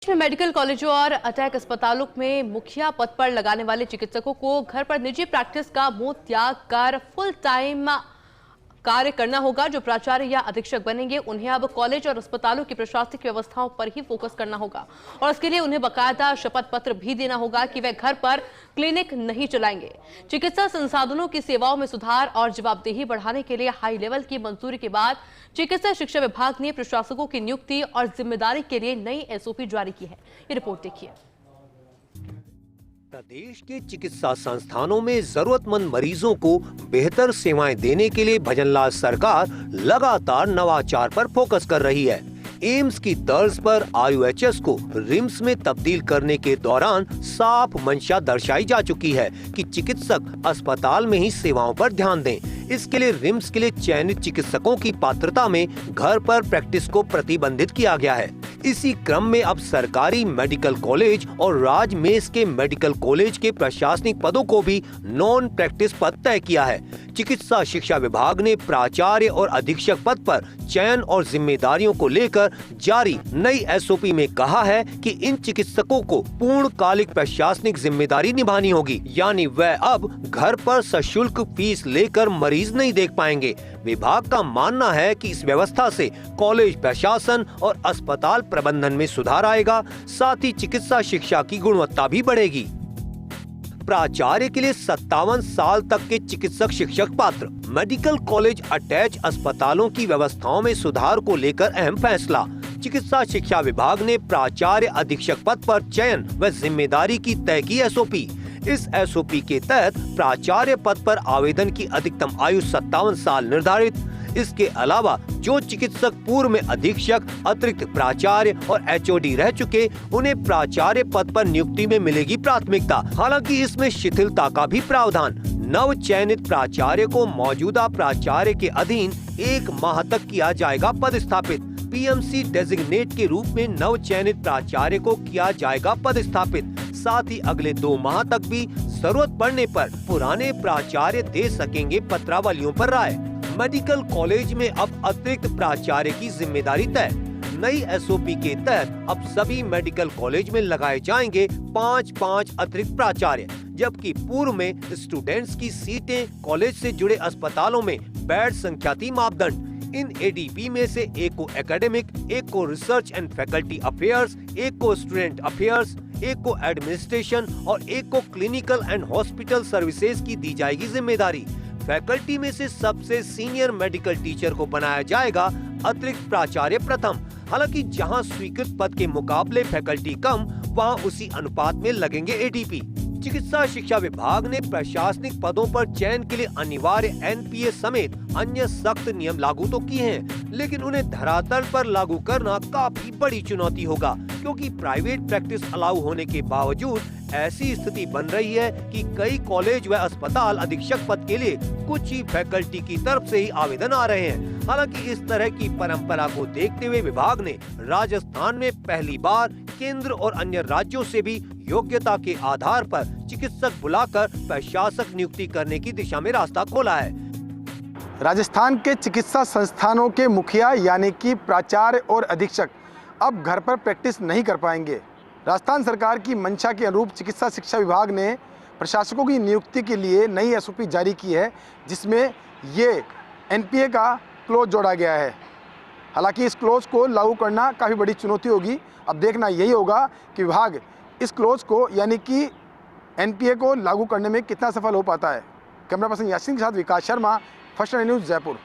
में मेडिकल कॉलेजों और अटैक अस्पतालों में मुखिया पद पर लगाने वाले चिकित्सकों को घर पर निजी प्रैक्टिस का मुंह त्याग कर फुल टाइम कार्य करना होगा। जो प्राचार्य या अधीक्षक बनेंगे उन्हें अब कॉलेज और अस्पतालों की प्रशासनिक व्यवस्थाओं पर ही फोकस करना होगा और इसके लिए उन्हें बाकायदा शपथ पत्र भी देना होगा कि वे घर पर क्लिनिक नहीं चलाएंगे। चिकित्सा संसाधनों की सेवाओं में सुधार और जवाबदेही बढ़ाने के लिए हाई लेवल की मंजूरी के बाद चिकित्सा शिक्षा विभाग ने प्रशासकों की नियुक्ति और जिम्मेदारी के लिए नई एसओपी जारी की है। ये रिपोर्ट देखिए। प्रदेश के चिकित्सा संस्थानों में जरूरतमंद मरीजों को बेहतर सेवाएं देने के लिए भजनलाल सरकार लगातार नवाचार पर फोकस कर रही है। एम्स की तर्ज पर आईयूएचएस को रिम्स में तब्दील करने के दौरान साफ मंशा दर्शाई जा चुकी है कि चिकित्सक अस्पताल में ही सेवाओं पर ध्यान दें। इसके लिए रिम्स के लिए चयनित चिकित्सकों की पात्रता में घर पर प्रैक्टिस को प्रतिबंधित किया गया है। इसी क्रम में अब सरकारी मेडिकल कॉलेज और राज मेस के मेडिकल कॉलेज के प्रशासनिक पदों को भी नॉन प्रैक्टिस पद तय किया है। चिकित्सा शिक्षा विभाग ने प्राचार्य और अधीक्षक पद पर चयन और जिम्मेदारियों को लेकर जारी नई एसओपी में कहा है कि इन चिकित्सकों को पूर्णकालिक प्रशासनिक जिम्मेदारी निभानी होगी, यानी वह अब घर पर सशुल्क फीस लेकर मरीज नहीं देख पाएंगे। विभाग का मानना है कि इस व्यवस्था से कॉलेज प्रशासन और अस्पताल प्रबंधन में सुधार आएगा, साथ ही चिकित्सा शिक्षा की गुणवत्ता भी बढ़ेगी। प्राचार्य के लिए 57 साल तक के चिकित्सक शिक्षक पात्र। मेडिकल कॉलेज अटैच अस्पतालों की व्यवस्थाओं में सुधार को लेकर अहम फैसला। चिकित्सा शिक्षा विभाग ने प्राचार्य अधीक्षक पद पर चयन व जिम्मेदारी की तय की एसओपी। इस एसओपी के तहत प्राचार्य पद पर आवेदन की अधिकतम आयु 57 साल निर्धारित। इसके अलावा जो चिकित्सक पूर्व में अधीक्षक, अतिरिक्त प्राचार्य और एचओडी रह चुके, उन्हें प्राचार्य पद पर नियुक्ति में मिलेगी प्राथमिकता। हालांकि इसमें शिथिलता का भी प्रावधान। नव चयनित प्राचार्य को मौजूदा प्राचार्य के अधीन 1 माह तक किया जाएगा पदस्थापित। पीएमसी डेजिग्नेट के रूप में नव चयनित प्राचार्य को किया जाएगा पदस्थापित। साथ ही अगले 2 माह तक भी जरूरत पड़ने पर पुराने प्राचार्य दे सकेंगे पत्रावलियों पर राय। मेडिकल कॉलेज में अब अतिरिक्त प्राचार्य की जिम्मेदारी तय। नई एसओपी के तहत अब सभी मेडिकल कॉलेज में लगाए जाएंगे 5-5 अतिरिक्त प्राचार्य, जबकि पूर्व में स्टूडेंट्स की सीटें कॉलेज से जुड़े अस्पतालों में बेड संख्या थी मापदंड। इन एडीपी में से एक को एकेडमिक, एक को रिसर्च एंड फैकल्टी अफेयर्स, एक को स्टूडेंट अफेयर्स, एक को एडमिनिस्ट्रेशन और एक को क्लिनिकल एंड हॉस्पिटल सर्विसेज की दी जाएगी जिम्मेदारी। फैकल्टी में से सबसे सीनियर मेडिकल टीचर को बनाया जाएगा अतिरिक्त प्राचार्य प्रथम। हालांकि जहां स्वीकृत पद के मुकाबले फैकल्टी कम, वहां उसी अनुपात में लगेंगे एडीपी। चिकित्सा शिक्षा विभाग ने प्रशासनिक पदों पर चयन के लिए अनिवार्य एनपीए समेत अन्य सख्त नियम लागू तो किए हैं, लेकिन उन्हें धरातल पर लागू करना काफी बड़ी चुनौती होगा, क्योंकि प्राइवेट प्रैक्टिस अलाउ होने के बावजूद ऐसी स्थिति बन रही है कि कई कॉलेज व अस्पताल अधीक्षक पद के लिए कुछ ही फैकल्टी की तरफ से ही आवेदन आ रहे हैं। हालांकि इस तरह की परंपरा को देखते हुए विभाग ने राजस्थान में पहली बार केंद्र और अन्य राज्यों से भी योग्यता के आधार पर चिकित्सक बुलाकर प्रशासक नियुक्ति करने की दिशा में रास्ता खोला है। राजस्थान के चिकित्सा संस्थानों के मुखिया यानी कि प्राचार्य और अधीक्षक अब घर पर प्रैक्टिस नहीं कर पाएंगे। राजस्थान सरकार की मंशा के अनुरूप चिकित्सा शिक्षा विभाग ने प्रशासकों की नियुक्ति के लिए नई एसओपी जारी की है, जिसमें ये एनपीए का क्लोज जोड़ा गया है। हालांकि इस क्लोज को लागू करना काफ़ी बड़ी चुनौती होगी। अब देखना यही होगा कि विभाग इस क्लोज को यानी कि एनपीए को लागू करने में कितना सफल हो पाता है। कैमरा पर्सन यासीन के साथ विकास शर्मा, फर्स्ट न्यूज़ जयपुर।